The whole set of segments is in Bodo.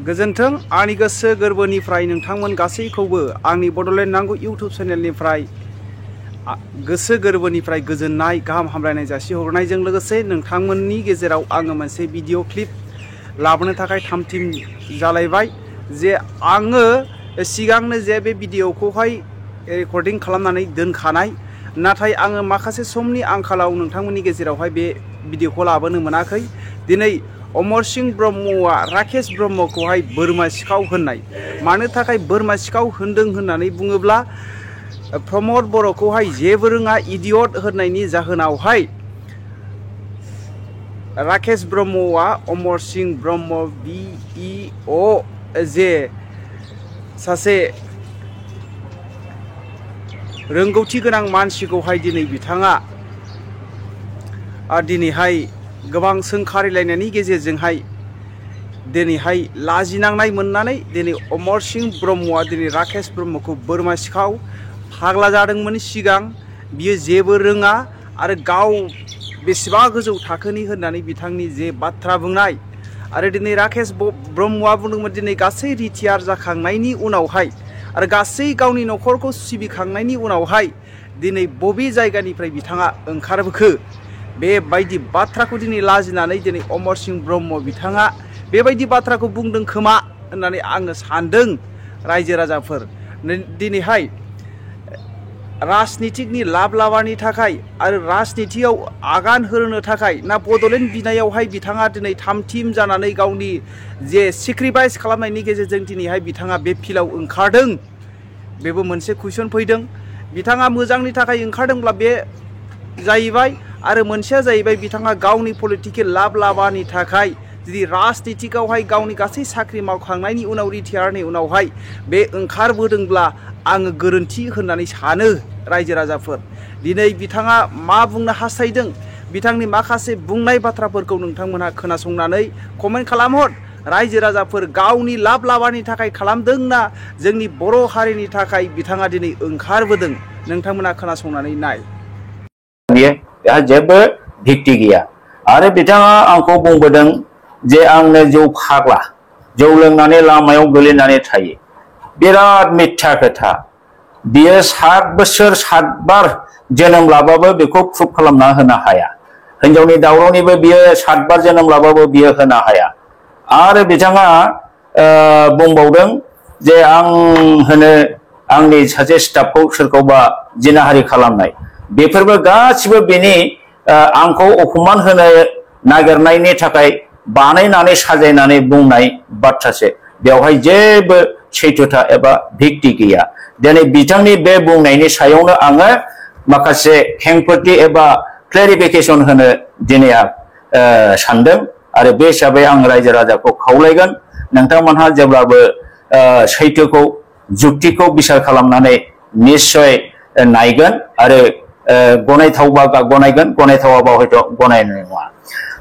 गोजोन्थों आंनि गोसो गोरबोनिफ्राय नोंथांमोन गासैखौबो आंनि बड'लेण्ड नांगौ इउट्युब चेनेलनिफ्राय गोसो गोरबोनिफ्राय गोजोननाय गाहाम हामलायनाय जासिहरनायजों लोगोसे नोंथांमोननि गेजेराव आङो मोनसे भिडिअ क्लिप लाबोनो थाखाय थामथिम जालायबाय जे आङो सिगांनो जे बे भिडिअखौहाय रेकर्डिं खालामनानै दोनखानाय नाथाय आङो माखासे समनि आंखालाव नोंथांमोननि गेजेरावहाय बे भिडिअखौ लाबोनो मोनाखै। दिनै अमर सिंह ब्रह्मआ राकेश ब्रह्मखौहाय बोरमा सिखाव होननाय मानो थाखाय बोरमा सिखाव होनदों होननानै बुङोब्ला प्रमद बर'खौहाय जेबो रोङा इडियट होननायनि जाहोनावहाय राकेश ब्रह्मआ अमर सिंह ब्रह्म BEO जे सासे रोंगौथि गोनां मानसिखौहाय दिनै बिथाङा दिनैहाय गोबां सोंखारिलायनायनि गेजेरजोंहाय दिनैहाय लाजिनांनाय मोननानै दिनै अमर सिंह ब्रह्मआ दिनै राकेश ब्रह्मखौ बोरमा सिखाव फाग्ला जादोंमोन। सिगां बियो जेबो रोङा आरो गाव बेसेबा गोजौ थाखोनि होननानै बिथांनि जे बाथ्रा बुंनाय आरो दिनै राकेश ब्रह्मआ बुंदोंमोन दिनै गासै रिटायार जाखांनायनि उनावहाय आरो गासै गावनि न'खरखौ सिबिखांनायनि उनावहाय दिनै बबे जायगानिफ्राय बिथाङा ओंखारबोखो बेबायदि बाथ्राखौ दिनै लाजिनानै दिनै अमर सिंह ब्रह्म बिथाङा बेबायदि बाथ्राखौ बुंदों खोमा होननानै आङो सानदों। रायजो राजाफोर दिनैहाय राजनितिकनि लाब लाबानि थाखाय आरो राजनितियाव आगान होनो थाखाय ना बड'लेण्ड बिनायावहाय बिथाङा दिनै थामथिम जानानै गावनि जे सेक्रिफाइस खालामनायनि गेजेरजों दिनैहाय बिथाङा बे फिल्डआव ओंखारदों बेबो मोनसे कुइसन फैदों। बिथाङा मोजांनि थाखाय ओंखारदोंब्ला बे जाहैबाय आरो मोनसेया जाहैबाय बिथाङा गावनि पलिटिकेल लाब लाबानि थाखाय जुदि राजनितिकआवहाय गावनि गासै साख्रि मावखांनायनि उनाव रिटायारनि उनावहाय बे ओंखारबोदोंब्ला आङो गोरोन्थि होननानै सानो। रायजो राजाफोर दिनै बिथाङा मा बुंनो हास्थायदों बिथांनि माखासे बुंनाय बाथ्राफोरखौ नोंथांमोनहा खोनासंनानै कमेन्ट खालामहर। रायजो राजाफोर गावनि लाब लाबानि थाखाय खालामदोंना जोंनि बर' हारिनि थाखाय बिथाङा दिनै ओंखारबोदों नोंथांमोना खोनासंनानै नाय। बेहा जेबो भित्ति गैया आरो बिथाङा आंखौ बुंबोदों जे आंनो जौ फाग्ला जौ लोंनानै लामायाव गोलैनानै थायो बिराद मिथ्या खोथा। बियो 7 बोसोर 7 बार जोनोम लाबाबो बेखौ प्रुफ खालामना होनो हाया। हिनजावनि दावरावनिबो बियो 7 बार जोनोम लाबाबो बियो होनो हाया। आरो बिथाङा बुंबावदों जे आं होनो आंनि सासे स्टाफखौ सोरखौबा जिनाहारि खालामनाय बेफोरबो गासिबो बेनि आंखौ अपमान होनो नागिरनायनि थाखाय बानायनानै साजायनानै बुंनाय बाथ्रासो। बेवहाय जेबो सैथोथा एबा भित्ति गैया। दिनै बिथांनि बे बुंनायनि सायावनो आङो माखासे खेंफोरथि एबा क्लेरिफिकेसन होनो दिनै सानदों आरो बे हिसाबै आं रायजो राजाखौ खावलायगोन नोंथांमोनहा जेब्लाबो सैथोखौ जुक्तिखौ बिसार खालामनानै निश्चय नायगोन आरो गनायथावबा गनायगोन गनायथावाबा हयथ' गनायनाय नङा।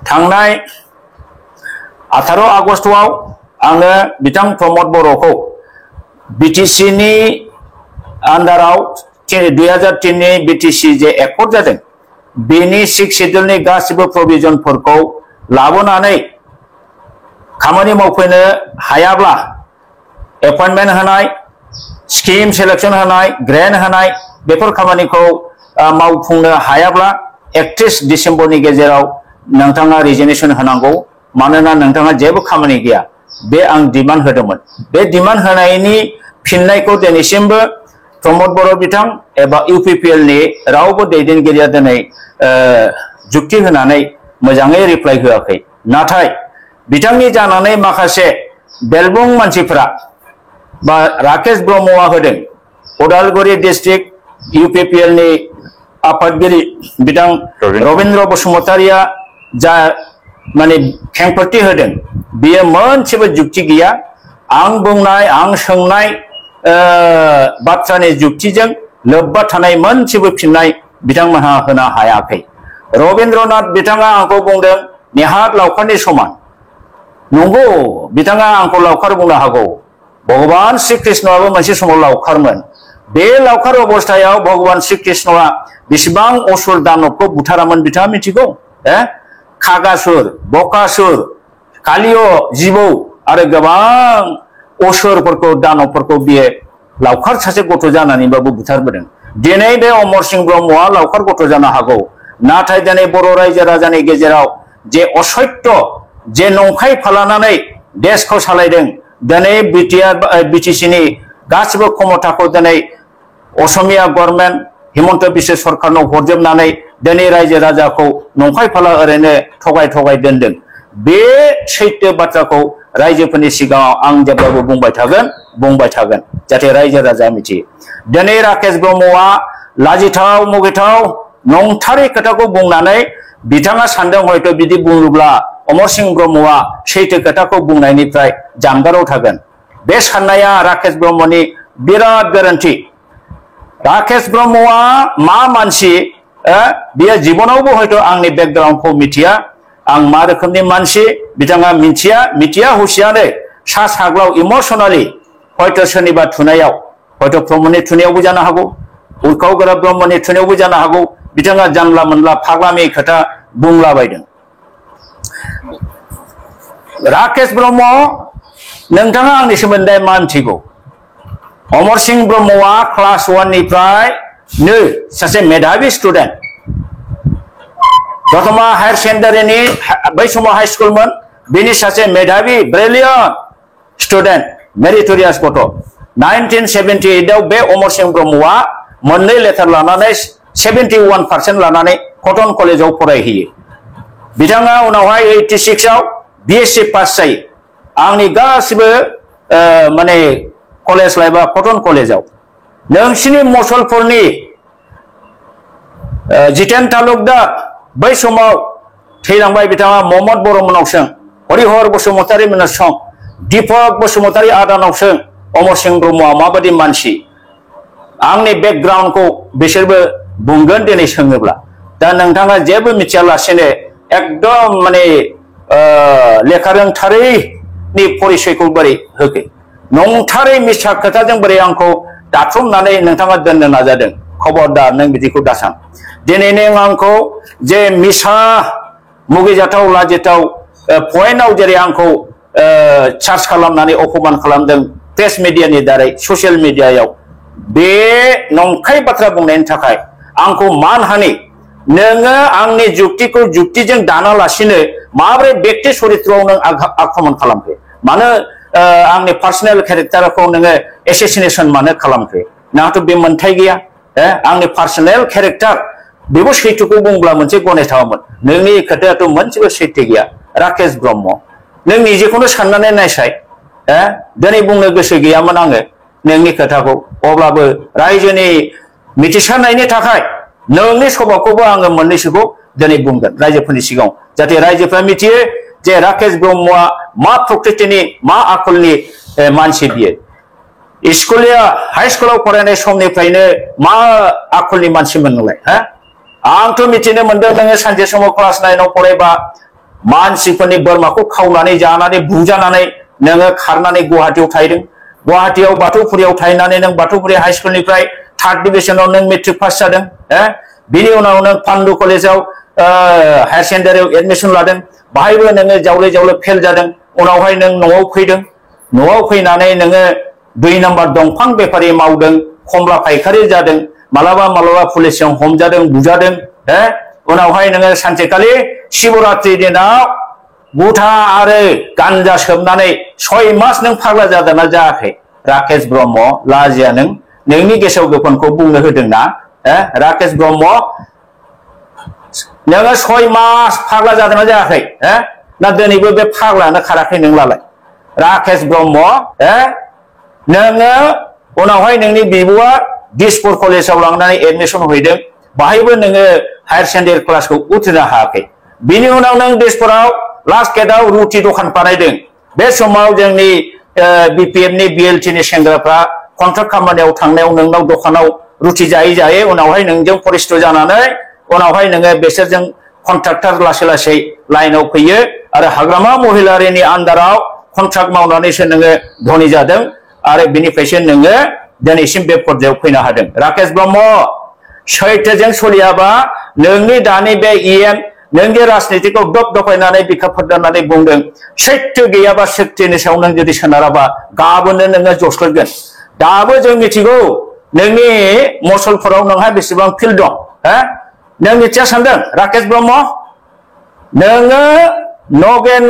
थांनाय 18 आगस्टआव आङो बिथां प्रमद बर'खौ BTC नि आन्डाराव 2003 नि BTC जे एकर्ड जादों बेनि 6 शिड्युलनि गासिबो प्रभिजनफोरखौ लाबोनानै खामानि मावफैनो हायाब्ला एपइन्टमेन्ट होनाय स्किम सेलेक्शन होनाय ग्रेन्ट होनाय बेफोर खामानिखौ मावफुंनो हायाब्ला 31 डिसेम्बरनि गेजेराव नोंथाङा रिजिगनेशन होनांगौ मानोना नोंथाङा जेबो खामानि गैया। बे आं डिमान्ड होदोंमोन। बे डिमान्ड होनायनि फिननायखौ दिनैसिमबो प्रमद बर' बिथां एबा UPPL नि रावबो दैदेनगिरिया दिनै जुक्ति होनानै मोजाङै रिप्लाइ होआखै। नाथाय बिथांनि जानानै माखासे बेलबुं मानसिफोरा बा राकेश ब्रह्मआ होदों उदालगुरि डिस्ट्रिक्ट UPPL नि आफादगिरि बिथां रबिन्द्र बसुमतारिया जा माने खेंफोरथि होदों बियो मोनसेबो जुक्ति गैया। आं बुंनाय आं सोंनाय बाथ्रानि जुक्तिजों लोब्बा थानाय मोनसेबो फिननाय बिथांमोनहा होनो हायाखै। रबीन्द्रनाथ बिथाङा आंखौ बुंदों नेहाद लावखारनि समान। नंगौ बिथाङा आंखौ लावखार बुंनो हागौ। भगवान श्री कृष्णआबो मोनसे समाव लावखारमोन। बे लावखार अबस्थायाव भगवान श्री कृष्णआ बेसेबां असुर दानबखौ बुथारामोन बिथाङा मिथिगौ? खागासुर बकासुर कालिय जिबौ आरो गोबां असुरफोरखौ दानबफोरखौ बियो लावखार सासे गथ' जानानैबाबो बुथारबोदों। दिनै बे अमर सिंह ब्रह्मआ लावखार गथ' जानो हागौ, नाथाय दिनै बर' रायजो राजानि गेजेराव जे असत्य जे नंखाय फालानानै देशखौ सालायदों, दिनै बिटिसिनि गासिबो क्षमताखौ दिनै असमिया गभर्नमेन्ट हिमन्त बिश्व सरकारनाव हरजोबनानै दिनै रायजो राजाखौ नंखाय फाला ओरैनो थगाय दोनदों। बे सैथो बाथ्राखौ रायजोफोरनि सिगाङाव आं जेब्लाबो बुंबाय थागोन जाहाथे रायजो राजा मिथियो। दिनै राकेश ब्रह्मआ लाजिथाव मुगैथाव नंथारै खोथाखौ बुंनानै बिथाङा सानदों हयथ' बिदि बुङोब्ला अमर सिंह ब्रह्मआ सैथो खोथाखौ बुंनायनिफ्राय जानगाराव थागोन। बे साननाया राकेश ब्रह्मनि बिराद गोरोन्थि। राकेश ब्रह्मआ मा मानसि बियो जिबनावबो हयथ' आंनि बेकग्राउन्डखौ मिथिया, आं मा रोखोमनि मानसि बिथाङा मिथिया हुसियानो सा साग्लाव इमसनेलि हयथ' सोरनिबा थुनायाव, हयथ' प्रमदनि थुनायावबो जानो हागौ, उरखाव गोरा ब्रह्मनि थुनायावबो जानो हागौ, बिथाङा जानला मोनला फाग्लामि खोथा बुंलाबायदों। राकेश ब्रह्म नोंथाङा आंनि सोमोन्दै मा मिथिगौ? अमर सिंह ब्रह्मआ क्लास 1 निफ्रायनो सासे मेधाबि स्टुडेन्ट। दतमा हायर सेकेन्डारिनि बै समाव हाई स्कुलमोन, बिनि सासे मेधाबि ब्रिलियन्ट स्टुडेन्ट, मेरिटरियास गथ'। 1978 आव बे अमर सिंह ब्रह्मआ मोननै लेटार लानानै 71% लानानै कटन कलेजाव फरायहैयो। बिथाङा उनावहाय 86 आव BSc पास जायो। आंनि गासिबो माने कलेज लाइफआ कटन कलेजाव। नोंसिनि मुसलपुरनि जितेन तालुकदार बै समाव थैलांबाय बिथाङा महम्मद बर'मोननाव सों, हरिहर बसुमतारी मोननाव सों, दीपक बसुमतारी आदानाव सों अमर सिंह ब्रह्मआ माबायदि मानसि। आंनि बेकग्राउन्डखौ बिसोरबो बुंगोन दिनै सोङोब्ला। दा नोंथाङा जेबो मिथियालासेनो एकदम माने लेखा रोंथारैनि परिचयखौ बोरै होखो? नंथारै मिसा खोथाजों बोरै आंखौ दाथुमनानै नोंथाङा दोननो नाजादों? खबरदार नों बिदिखौ दासान। दिनै नों आंखौ जे मिसा मुगैजाथाव लाजिथाव पइन्टआव जेरै आंखौ चार्ज खालामनानै अपमान खालामदों प्रेस मिडियानि दारै, ससियेल मिडियायाव, बे नंखाय बाथ्रा बुंनायनि थाखाय आंखौ मानहानि नोङो आंनि जुक्तिखौ जुक्तिजों दानालासिनो माबोरै व्यक्ति चरित्रआव नों आक्रमण खालामखो? मानो आंनि पार्सनेल केरेक्टारखौ नोङो एसेसिनेसन मानो खालामखो? नोंहाथ' बे मोन्थाय गैया। आंनि पार्सनेल केरेक्टार बेबो सैथोखौ बुंब्ला मोनसे गनायथावामोन। नोंनि खोथायाथ' मोनसेबो सैथो गैया। राकेश ब्रह्म, नों निजेखौनो साननानै नायसाय। दिनै बुंनो गोसो गैयामोन आङो नोंनि खोथाखौ, अब्लाबो रायजोनि मिथिसारनायनि थाखाय नोंनि सभाखौबो आङो मोननैसोखौ दिनै बुंगोन रायजोफोरनि सिगाङाव, जाहाथे रायजोफ्रा मिथियो जे राकेश ब्रह्मआ मा प्रकृतिनि मा आखलनि मानसि बियो। हाई स्कुलाव फरायनाय समनिफ्रायनो मा आखलनि मानसिमोन नोंलाय? आंथ' मिथिनो मोनदों नोङो सानसे समाव क्लास 9 आव फरायबा मानसिफोरनि बोरमाखौ खावनानै जानानै बुजानानै नोङो खारनानै गुवाहाटीयाव थाहैदों। गुवाहाटीयाव बाथौफुरियाव थाहैनानै नों बाथौफुरि हाई स्कुलनिफ्राय 3rd डिभिजनाव नों मेट्रिक पास जादों। बिनि उनाव नों पान्डु कलेजाव हायर सेकेन्डारियाव एडमिसन लादों, बाहायबो नोङो जावले फेल जादों। उनावहाय नों न'आव फैदों, न'आव फैनानै नोङो 2 नाम्बार दंफां बेफारि मावदों, खमला फायखारि जादों, मालाबा पुलिसजों हमजादों बुजादों। उनावहाय नोङो सानसेखालि शिवरात्रि दिनाव गुथा आरो गान्जा सोबनानै 6 मास नों फाग्ला जादोंना जायाखै? राकेश ब्रह्म, लाजिया नों? नोंनि गेसाव गोफोनखौ बुंनो होदोंना? राकेश ब्रह्म, नोङो 6 मास फाग्ला जादोंना जायाखै? ना दिनैबो बे फाग्लायानो खाराखै नोंलाय? राकेश ब्रह्म, नोङो उनावहाय नोंनि बिब'आ दिसपुर कलेजाव लांनानै एडमिसन हैदों, बाहायबो नोङो हायर सेकेन्डारि क्लासखौ उथ्रिनो हायाखै। बिनि उनाव नों दिसपुराव लास्ट गेटआव रुटि दखान बानायदों। बे समाव जोंनि BPFनि BLTनि सेंग्राफ्रा कन्ट्राक्ट खामानियाव थांनायाव नोंनाव दखानाव रुटि जायै उनावहाय नोंजों परिस्थ जानानै उनावहाय नोङो बिसोरजों कन्ट्राक्टर लासै लाइनाव फैयो आरो हाग्रामा महिलारिनि आन्दाराव कन्ट्राक्ट मावनानैसो नोङो धनी जादों आरो बिनिफ्रायसो नोङो दिनैसिम बे पर्यायाव फैनो हादों। राकेश ब्रह्म, सैथोजों सोलियाबा नोंनि दानि बे नोंनि राजनितिखौ दब दफायनानै बिखा फोरदाननानै बुंदों सैथो गैयाबा सैथोनि सायाव नों जुदि सोनाराबा गाबोननो नोङो जस्लोगोन दाबो जों मिथिगौ नोंनि मसलफोराव नोंहा बेसेबां फिल्ड दं हो नों मिथिया सानदों राकेश ब्रह्म नोङो नगेन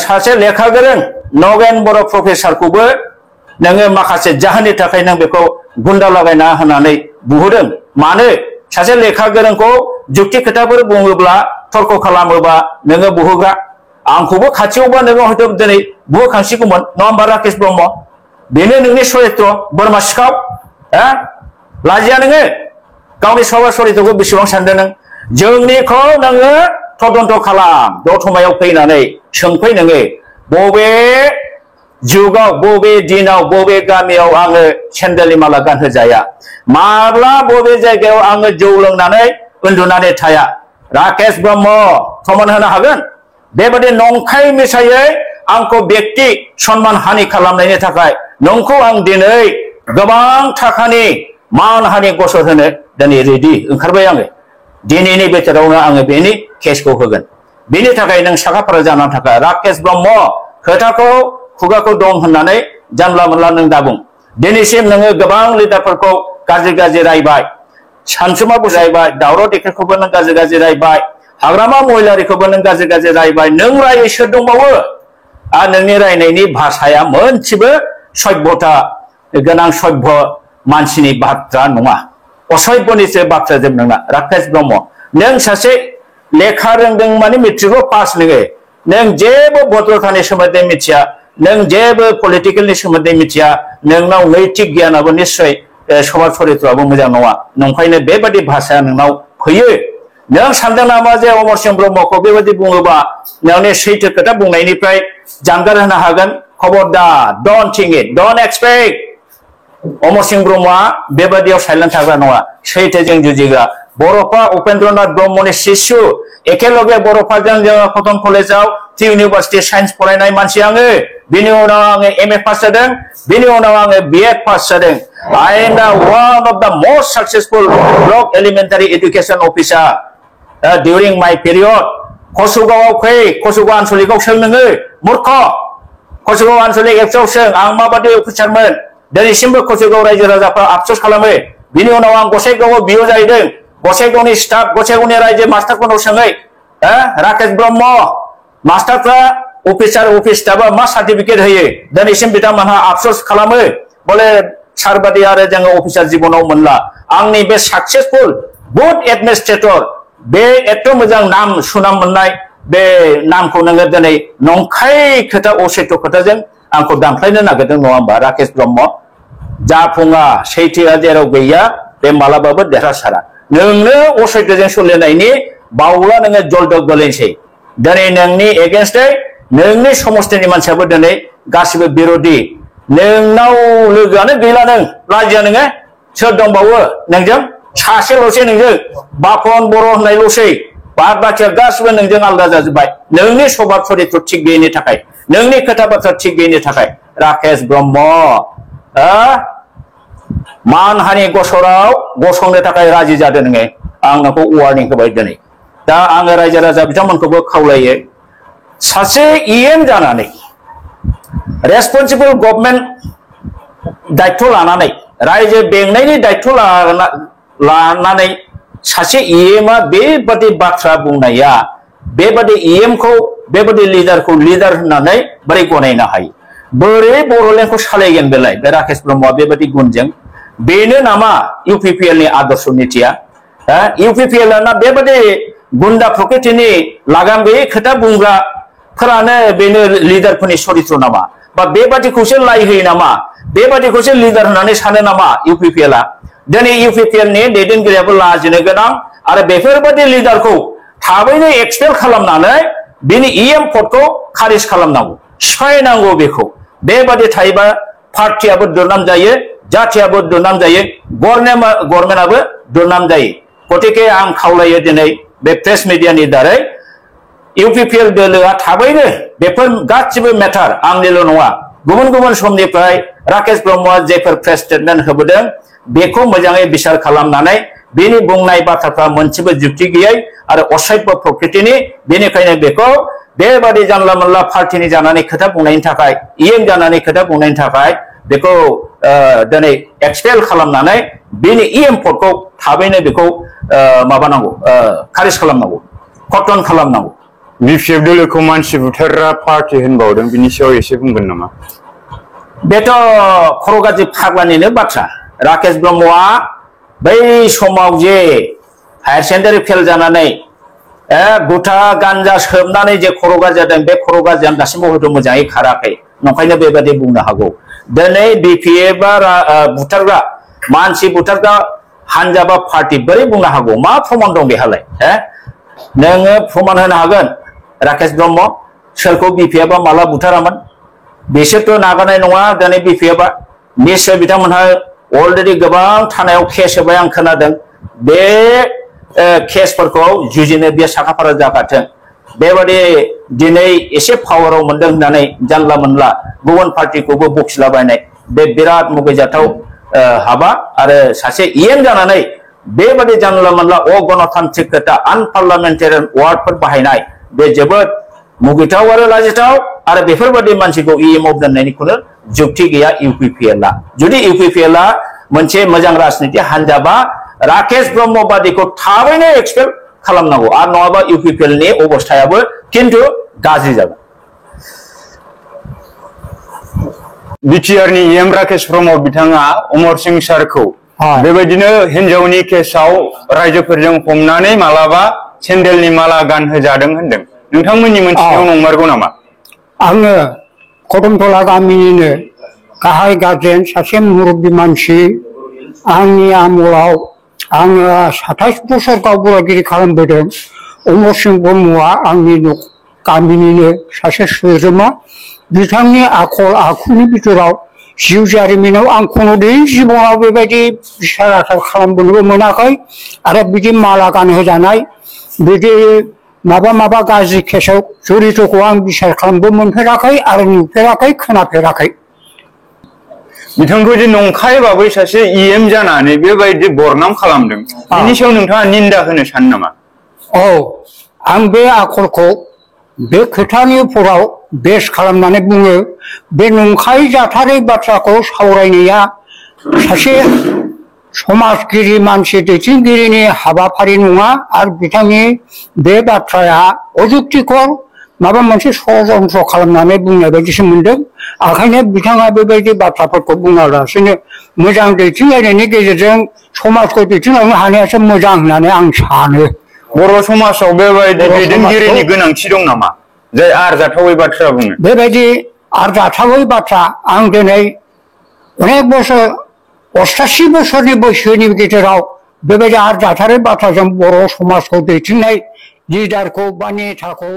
सासे लेखा गोरों नगेन बर' प्रफेसारखौबो नोङो माखासे जाहोननि थाखाय नों बेखौ गुन्दा लागायना होनानै बुहोदों मानो सासे लेखा गोरोंखौ जुक्ति खोथाफोर बुङोब्ला तर्क खालामोबा नोङो बुहोग्रा आंखौबो खाथियावबा नोङो हयथ' दिनै बुहोखांसिगौमोन नङा होमबा राकेश ब्रह्म बेनो नोंनि सरित्र बोरमा सिखाव हो लाजिया नोङो गावनि सभा सरित्रखौ बेसेबां सानदों नों जोंनिखौ नोङो तदन्त खालाम दतमायाव फैनानै सोंफै नोङो बबे जुगाव बबे दिनाव बबे गामियाव आङो सेन्देलनि माला गानहोजाया माब्ला बबे जायगायाव आङो जौ लोंनानै उन्दुनानै थाया राकेश ब्रह्म प्रमाण होनो हागोन बेबादि नंखाय मिसायै आंखौ व्यक्ति सन्मान हानि खालामनायनि थाखाय नोंखौ आं दिनै गोबां थाखानि मान हानि गसर होनो दिनै रेडि ओंखारबाय आङो दिनैनि बोथोरावनो आङो बेनि केसखौ होगोन बेनि थाखाय नों साखाफारा जानानै थाखाय राकेश ब्रह्म खोथाखौ खुगाखौ दं होननानै जानला मोनला नों दाबुं दिनैसिम नोङो गोबां लिडारफोरखौ गाज्रि गाज्रि रायबाय सानसुमा बुजायबाय दावराव देखायखौबो नों गाज्रि गाज्रि रायबाय हाग्रामा महिलारिखौबो नों गाज्रि गाज्रि रायबाय नों रायै सोर दंबावो आरो नोंनि रायनायनि भाषाया मोनसेबो सभ्यता गोनां सभ्य मानसिनि बाथ्रा नङा असभ्यनिसो बाथ्रा जोब नोंना राकेश ब्रह्म नों सासे लेखा रोंदों माने मेट्रिकआव पास नों जेबो भद्रतानि सोमोन्दै मिथिया नों जेबो पलिटिकेलनि सोमोन्दै मिथिया नोंनाव नैतिक गियानाबो निश्चय समाज चरित्रआबो मोजां नङा नंखायनो बेबादि भाषाया नोंनाव फैयो नों सानदों नामा जे अमर सिंह ब्रह्मखौ बेबादि बुङोबा नोंनि सैथो खोथा बुंनायनिफ्राय जानगार होनो हागोन खबरदार don't think it don't expect Amar Singh ब्रह्मआ बेबादियाव साइलेन्ट थाग्रा नङा सैथोजों जुजिग्रा बर'फा उपेन्द्रनाथ ब्रह्मनि शिशु एखेलगे बर'फाजों जोङो कटन कलेजाव टि इउनिभार्सिटि साइन्स फरायनाय मानसि आङो बिनि उनाव आङो एमए पास जादों बिनि उनाव आङो बिएड पास जादों I am one of the most successful block elementary education officer during my period कसुगावआव फै कसुगाव आनसलिकआव सों नोङो मूर्ख कसुगाव आनसलिक एपसआव सों आं माबादि अफिसारमोन दिनैसिमबो कसुगाव रायजो राजाफ्रा आफसोस खालामो बिनि उनाव आं गसाइगावआव बिअ जाहैदों गसाइगावनि स्टाफ गसाइगावनि रायजो मास्टारफोरनाव सोङै राकेश ब्रह्म मास्टारफ्रा अफिसार अफिस स्टाफआ मा सार्टिफिकेट होयो दिनैसिम बिथांमोनहा आफसोस खालामो बले सारबादि आरो जोङो अफिसार जिबनाव मोनला आंनि बे साक्सेसफुल गुड एडमिनिस्ट्रेटर बे एथ' मोजां नाम सुनाम मोननाय बे नामखौ नोङो दिनै नंखाय खोथा असैथ' खोथाजों आंखौ दानख्लायनो नागिरदों नङा होमबा राकेश ब्रह्म जाफुङा सैथोआ जेराव गैया बे मालाबाबो देरहासारा नोंनो असैथोजों सोलिनायनि बावला नोङो जलदब गोलैनोसै दिनै नोंनि एगेन्स्टै नोंनि समस्थिनि मानसियाबो दिनै गासिबो बिर'धि नोंनाव लोगोआनो गैला नों लाजिया नोङो सोर दंबावो नोंजों सासेल'सै नोंजों बापन बर' होननायल'सै बाद बाखिया गासिबो नोंजों आलादा जाजोब्बाय नोंनि सभाब सरित्र थिग गैयिनि थाखाय नोंनि खोथा बाथ्रा थिग गैयिनि थाखाय राकेश ब्रह्म मानहानि गसराव गसंनो थाखाय राजि जादों नोङो आं नोंखौ वार्निं होबाय दिनै दा आङो रायजो राजा बिथांमोनखौबो खावलायो सासे इएम जानानै रेसपन्सिबल गभर्नमेन्ट दायित्व लानानै रायजो बेंनायनि दायित्व लानानै सासे इएमआ बेबादि बाथ्रा बुंनाया बेबादि इएमखौ बेबादि लिडारखौ लिडार होननानै बोरै गनायनो हायो बोरै बर'लेण्डखौ सालायगोन बेलाय बे राकेश ब्रह्मआ बेबादि गुनजों बेनो नामा इउपिपिएलनि आदर्श नीतिया इउपिपिएल ना बेबादि गुन्दा प्रकृतिनि लागाम गैयै खोथा बुंग्राफोरानो बेनो लिडारफोरनि सरित्र नामा बा बेबादिखौसो लाय होयो नामा बेबादिखौसो लिडार होननानै सानो नामा इउपिपिएलआ दिनै इउपिपिएलनि दैदेनगिरियाबो लाजिनो गोनां आरो बेफोरबादि लिडारखौ थाबैनो एक्सपेल खालामनानै बिनि इएम पदखौ खारिज खालामनांगौ सिफायनांगौ बेखौ बेबादि थायोबा पार्टियाबो दुरनाम जायो जाथियाबो दुरनाम जायो गभर्नमेन्टआबो दुरनाम जायो गतिके आं खावलायो दिनै बे प्रेस मिडियानि दारै इउपिपिएल दोलोआ थाबैनो बेफोर गासिबो मेटार आंनिल' नङा गुबुन गुबुन समनिफ्राय राकेश ब्रह्मआ जेफोर प्रेस स्टेटमेन्ट होबोदों बेखौ मोजाङै बिसार खालामनानै बेनि बुंनाय बाथ्राफ्रा मोनसेबो जुक्ति गैयै आरो असाध्य प्रकृतिनि बेनिखायनो बेखौ बेबादि जानला मोनला पार्टिनि जानानै खोथा बुंनायनि थाखाय इएम जानानै खोथा बुंनायनि थाखाय बेखौ दिनै एक्सपेल खालामनानै बेनि इएम पदखौ थाबैनो बेखौ माबानांगौ खारिज खालामनांगौ खतन खालामनांगौ बिपिएफ दोलोखौ मानसि बुथारग्रा पार्टी होनबावदों बिनि सायाव एसे बुंगोन नामा बेथ' खर' गाज्रि फाग्लानिनो बाथ्रा राकेश ब्रह्मआ बै समाव जे हायार सेकेन्डारि फेल जानानै गुथा गान्जा सोबनानै जे खर' गाज्रि जादों बे खर' गाज्रिया दासिमबो हयथ' मोजाङै खाराखै नंखायनो बेबायदि बुंनो हागौ दिनै बिपिएफ बुथारग्रा मानसि बुथारग्रा हानजा बा पार्टी बोरै बुंनो हागौ मा प्रमाण दं बेहालाय नोङो प्रमाण होनो हागोन राकेश ब्रह्म सोरखौ बिपिएफआ माला बुथारामोन बिसोरथ' नागारनाय नङा दिनै बिपिएफआ निश्चय बिथांमोनहा अलरेडि गोबां थानायाव केस होबाय आं खोनादों बे केसफोरखौ जुजिनो बे साखाफारा जागाथों बेबादि दिनै एसे पावाराव मोनदों होननानै जानला मोनला गुबुन पार्टीखौबो बखिलाबायनाय बे बिराद मुगैजाथाव हाबा आरो सासे इएम जानानै बेबादि जानला मोनला अगणतान्त्रिक खोथा आनपार्लामेन्टारियान वार्डफोर बाहायनाय बे जोबोद मुगैथाव आरो लाजिथाव आरो बेफोरबादि मानसिखौ इएमआव दोननायनिखौनो जुक्ति गैया इउपिपिएलआ जुदि इउपिपिएलआ मोनसे मोजां राजनिति हानजाबा राकेश ब्रह्म बादिखौ थाबैनो एक्सपेल खालामनांगौ आरो नङाबा इउपिपिएलनि अबस्थायाबो खिन्थु गाज्रि जागोन बिटिआरनि इएम राकेश ब्रह्म बिथाङा अमर सिं सारखौ बेबायदिनो हिनजावनि केसआव रायजोफोरजों हमनानै मालाबा सेन्देलनि माला गानहोजादों होनदों नोंथांमोननि मोनथिनायाव नंमारगौ नामा आङो कदमतला गामिनिनो गाहाय गार्जेन सासे मुरब्बी मानसि आंनि आमोलाव आङो 27 बोसोर गावबुरागिरि खालामबोदों अमर सिं ब्रह्मआ आंनि गामिनिनो सासे सोद्रोमा बिथांनि आखल आखुनि बिथोराव जिउ जारिमिनाव आं खुनुदिन जिबनाव बेबायदि बिसार आसार खालामबोनोबो मोनाखै आरो बिदि माला गानहोजानाय बिदि माबा गाज्रि केसआव जड़ितखौ आं बिसार खालामबो मोनफेराखै आरो नुफेराखै खोनाफेराखै बिथांखौ जे नंखाय बाबै सासे इएम जानानै बेबायदि बरनाम खालामदों बिनि सायाव नोंथाङा निन्दा होनो सानो नामा औ आं बे आखलखौ बे खोथानि फराव बेस खालामनानै बुङो बे नंखाय जाथारै बाथ्राखौ सावरायनाया सासे समाजगिरि मानसि दैदेनगिरिनि हाबाफारि नङा आरो बिथांनि बे बाथ्राया अजुक्तिकर माबा मोनसे षड्यन्त्र खालामनानै बुंनाय बायदिसो मोनदों ओंखायनो बिथाङा बेबायदि बाथ्राफोरखौ बुङालासिनो मोजां दैदेनलायनायनि गेजेरजों समाजखौ दैदेनलांनो हानायासो मोजां होननानै आं सानो बर' समाजाव बेबायदि दैदेनगिरिनि गोनांथि दं नामा जाय आरजाथावै बाथ्रा बुङो बेबायदि आरजाथावै बाथ्रा आं दिनै अनेक बोसोर 88 बोसोरनि बैसोनि गेजेराव बेबायदि आरजाथावै बाथ्राजों बर' समाजखौ दैदेननाय लिडारखौ बा नेताखौ